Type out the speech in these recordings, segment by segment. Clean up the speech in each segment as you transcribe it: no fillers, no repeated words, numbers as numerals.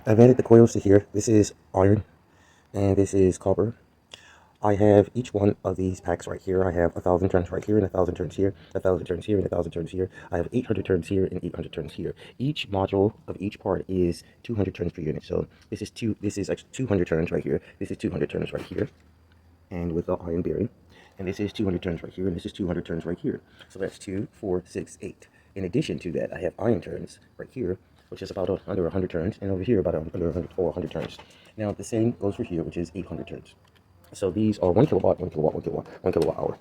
I've added the coils to here. This is iron and this is copper. I have each one of these packs right here. I have 1,000 turns right here and 1,000 turns here, 1,000 turns here and 1,000 turns here. I have 800 turns here and 800 turns here. Each module of each part is 200 turns per unit. So this is actually 200 turns right here. This is 200 turns right here, and with the iron bearing. And this is 200 turns right here, and this is 200 turns right here. So that's 2, 4, 6, 8. In addition to that, I have iron turns right here, which is about under 100 turns, and over here about under 100 or 100 turns. Now the same goes for here, which is 800 turns. So these are 1 kilowatt, 1 kilowatt, 1 kilowatt, 1 kilowatt hour.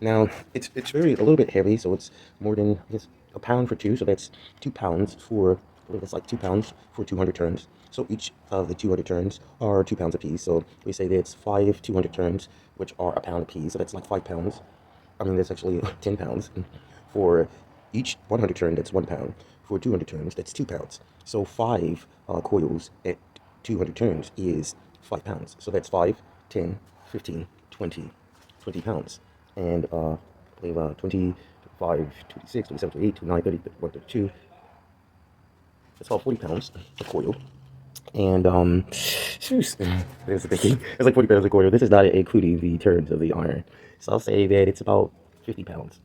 Now it's very a little bit heavy, so it's more than, I guess, a pound for two. So that's 2 pounds for, I think it's like 2 pounds for 200 turns. So each of the 200 turns are 2 pounds apiece. So we say that's 5 200 turns, which are a pound apiece. So that's like 5 pounds. I mean, that's actually 10 pounds. For each 100 turn, that's 1 pound. For 200 turns, that's 2 pounds. So 5 coils at 200 turns is 5 pounds. So that's 5, 10, 15, 20, 20 pounds. And I believe 25, 26, 27, 28, 29, 30, 31, 32. That's all 40 pounds a coil. And there's the thinking. It's like 40 pounds a coil. This is not including the turns of the iron. So I'll say that it's about 50 pounds.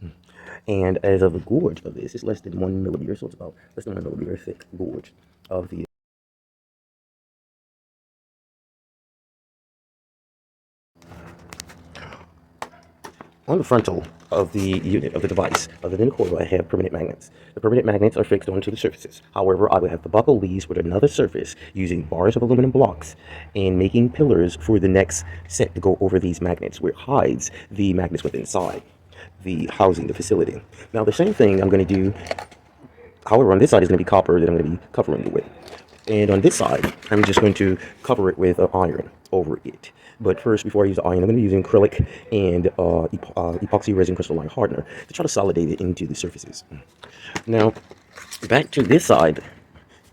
And as of the gorge of this, it's less than 1 millimeter, so it's about less than 1 millimeter thick gorge of the. On the frontal of the unit, of the device, other than the coil, I have permanent magnets. The permanent magnets are fixed onto the surfaces. However, I would have to buckle these with another surface using bars of aluminum blocks and making pillars for the next set to go over these magnets, where it hides the magnets within inside the housing, the facility. Now, the same thing I'm going to do, however, on this side is going to be copper that I'm going to be covering it with. And on this side, I'm just going to cover it with iron over it. But first, before I use the iron, I'm going to be using acrylic and epoxy resin crystalline hardener to try to solidate it into the surfaces. Now, back to this side,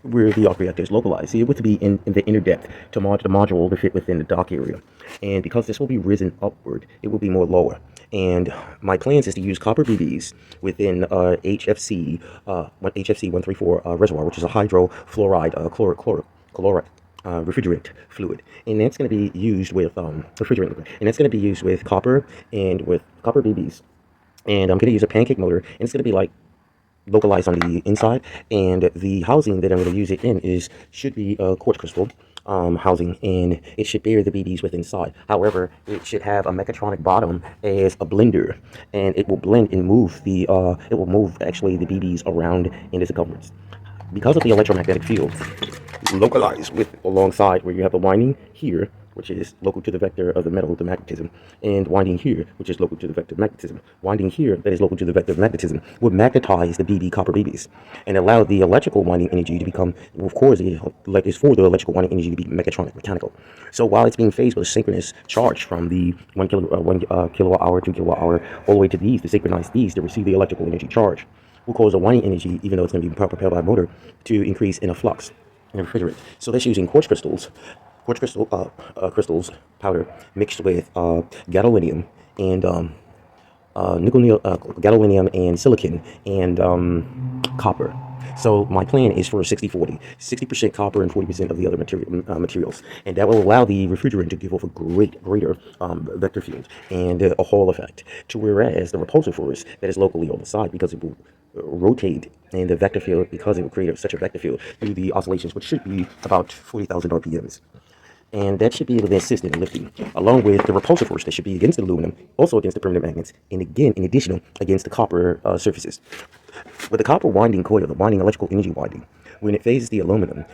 where the arc reactor is localized. See, it would be in the inner depth to the module to fit within the dock area. And because this will be risen upward, it will be more lower. And my plans is to use copper BBs within HFC 134 reservoir, which is a hydrofluoride refrigerant fluid, and that's going to be used with refrigerant liquid, and that's going to be used with copper and with copper BBs. And I'm going to use a pancake motor, and it's going to be like localized on the inside, and the housing that I'm going to use it in should be a quartz crystal housing, and it should bear the BBs with inside. However, it should have a mechatronic bottom as a blender, and it will blend and move it will move actually the BBs around in the circumference because of the electromagnetic field localized with alongside where you have the winding here, which is local to the vector of the metal, the magnetism, and winding here, which is local to the vector of magnetism. Winding here, that is local to the vector of magnetism, would magnetize the BB copper BBs and allow the electrical winding energy to become, of course, it's for the electrical winding energy to be mechatronic, mechanical. So while it's being phased with a synchronous charge from the 1 kilowatt hour, 2 kilowatt hour, all the way to these, to synchronize these to receive the electrical energy charge, will cause the winding energy, even though it's going to be propelled by a motor, to increase in a flux in a refrigerant. So that's using crystals powder mixed with gadolinium and gadolinium and silicon and copper. So my plan is for 60-40, 60% copper and 40% of the other materials, and that will allow the refrigerant to give off a greater vector field and a Hall effect. To whereas the repulsive force that is locally on the side, because it will rotate in the vector field, because it will create such a vector field through the oscillations, which should be about 40,000 RPMs. And that should be able to assist in lifting, along with the repulsive force that should be against the aluminum, also against the permanent magnets, and again, in addition, against the copper surfaces. With the copper winding coil, the winding electrical energy winding, when it phases the aluminum,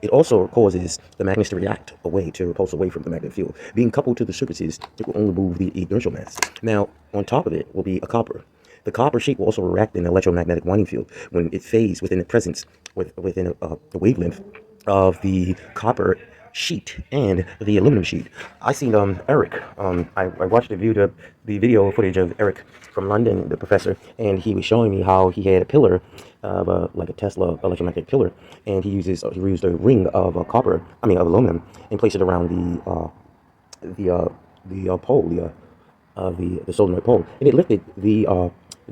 it also causes the magnets to react away, to repulse away from the magnetic field. Being coupled to the surfaces, it will only move the inertial mass. Now, on top of it will be a copper. The copper sheet will also react in the electromagnetic winding field when it phases within the presence, within the wavelength of the copper sheet and the aluminum sheet. I seen Eric. I watched the video footage of Eric from London, the professor, and he was showing me how he had a pillar of like a Tesla electromagnetic pillar, and he used a ring of of aluminum, and placed it around the pole, the solenoid pole, and it lifted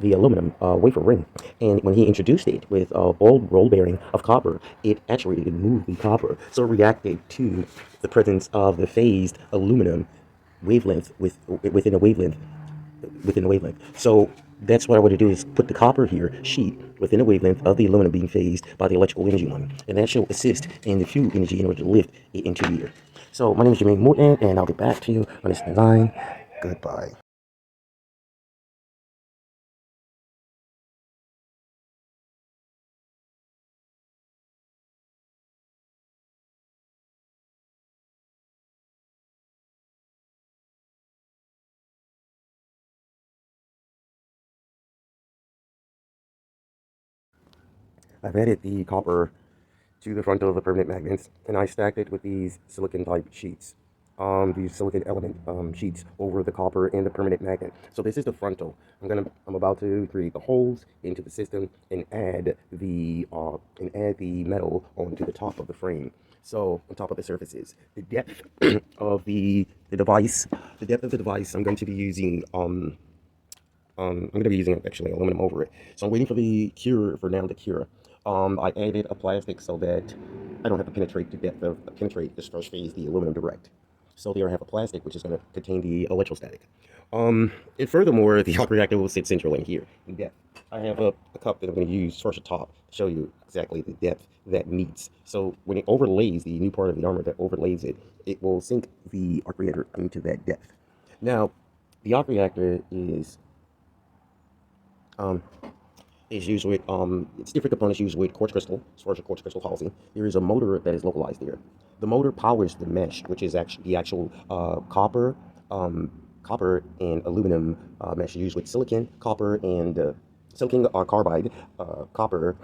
the aluminum wafer ring. And when he introduced it with a ball roll bearing of copper, it actually moved the copper. So it reacted to the presence of the phased aluminum wavelength within a wavelength. So that's what I want to do is put the copper here sheet within a wavelength of the aluminum being phased by the electrical energy line. And that should assist in the fuel energy in order to lift it into the air. So my name is Jermaine Morton, and I'll get back to you on this design. Goodbye. I've added the copper to the front of the permanent magnets, and I stacked it with these silicon type sheets. These silicon element sheets over the copper and the permanent magnet. So this is the frontal. I'm about to create the holes into the system and add the metal onto the top of the frame. So on top of the surfaces, the depth of the device, I'm going to be using I'm going to be using actually aluminum over it. So I'm waiting for the cure for now to cure. I added a plastic so that I don't have to penetrate the depth of penetrate this first phase, the aluminum direct. So there I have a plastic which is going to contain the electrostatic. And furthermore, the arc reactor will sit central in here in depth. I have a cup that I'm going to use towards the top to show you exactly the depth that meets. So when it overlays the new part of the armor that overlays it, it will sink the arc reactor into that depth. Now, the arc reactor um, is used with it's different components used with quartz crystal as far as a quartz crystal housing. There is a motor that is localized there. The motor powers the mesh, which is actually the actual um, copper and aluminum mesh used with silicon, copper, and silicon carbide, copper,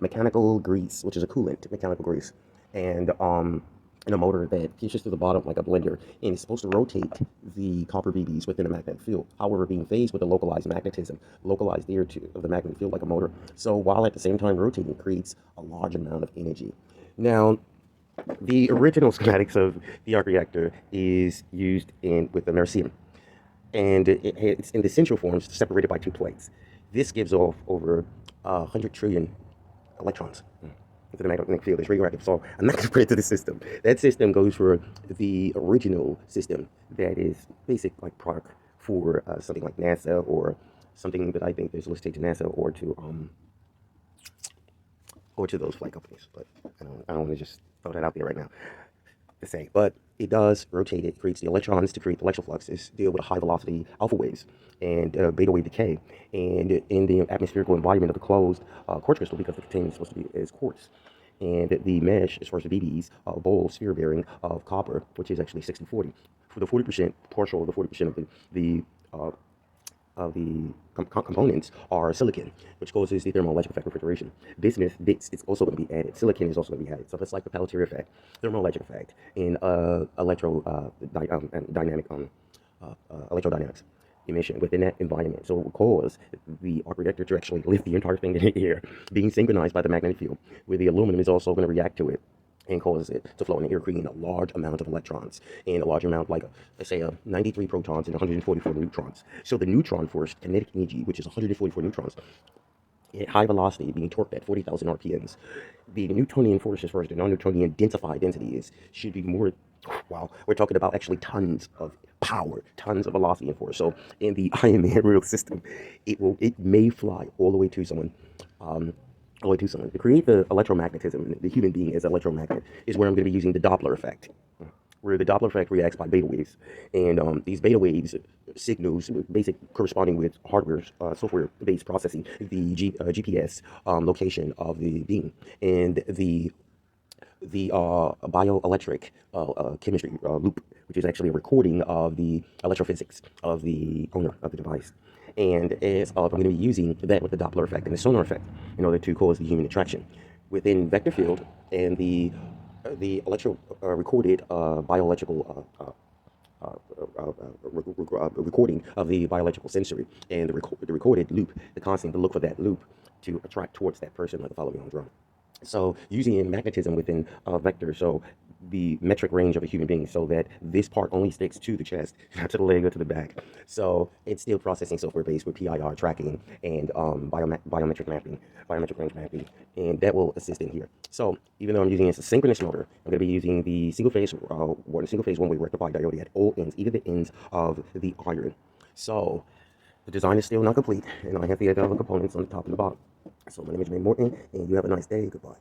mechanical grease, which is a coolant, mechanical grease, and and a motor that pushes to the bottom like a blender, and it's supposed to rotate the copper BBs within a magnetic field. However, being phased with a localized magnetism, localized there to of the magnetic field like a motor. So while at the same time rotating, it creates a large amount of energy. Now, the original schematics of the arc reactor is used in with the Mercium, and it's in the central forms separated by two plates. This gives off over 100 trillion electrons into the magnetic field. It's radioactive, so I'm not going to put it to the system. That system goes for the original system that is basic like product for something like NASA or something that I think is listed to NASA or to those flight companies. But I don't want to just throw that out there right now to say. But it does rotate. It creates the electrons to create the electron fluxes, deal with high velocity alpha waves and beta wave decay. And in the atmospherical environment of the closed quartz crystal, because the containment is supposed to be as quartz. And the mesh, as far as the BBs, bowl sphere bearing of copper, which is actually 60-40. For the 40%, partial of the 40% of the uh, components are silicon, which causes the thermoelectric effect of refrigeration. Bismuth bits is also going to be added. Silicon is also going to be added. So that's like the Peltier effect, thermoelectric effect, and dynamic electrodynamics emission within that environment. So it will cause the arc reactor to actually lift the entire thing in the air, being synchronized by the magnetic field, where the aluminum is also going to react to it and causes it to flow in the air, creating a large amount of electrons and a large amount, like, let's say, 93 protons and 144 neutrons. So the neutron force, kinetic energy, which is 144 neutrons, at high velocity, being torqued at 40,000 RPMs. The Newtonian force, as far as the non-Newtonian densified density is, should be more, wow, we're talking about actually tons of power, tons of velocity and force. So in the Ironman real system, it may fly all the way to someone. All the way to someone. To create the electromagnetism, the human being as an electromagnet, is where I'm going to be using the Doppler effect, where the Doppler effect reacts by beta waves. And these beta waves signals, basic corresponding with hardware, software-based processing, the GPS location of the being, and the bioelectric chemistry loop, which is actually a recording of the electrophysics of the owner of the device. And as I'm going to be using that with the Doppler effect and the sonar effect in order to cause the human attraction within vector field and the electro recorded bioelectrical recording of the bioelectrical sensory and the recorded loop, the constant to look for that loop to attract towards that person, like the follow me on drone. So using magnetism within a vector, so the metric range of a human being, so that this part only sticks to the chest, not to the leg or to the back. So it's still processing software based with PIR tracking and biometric mapping, biometric range mapping, and that will assist in here. So even though I'm using a synchronous motor, I'm going to be using the single phase one-way rectified diode at all ends, either the ends of the iron. So the design is still not complete, and I have the other components on the top and the bottom. So my name is Jay Morton, and you have a nice day. Goodbye.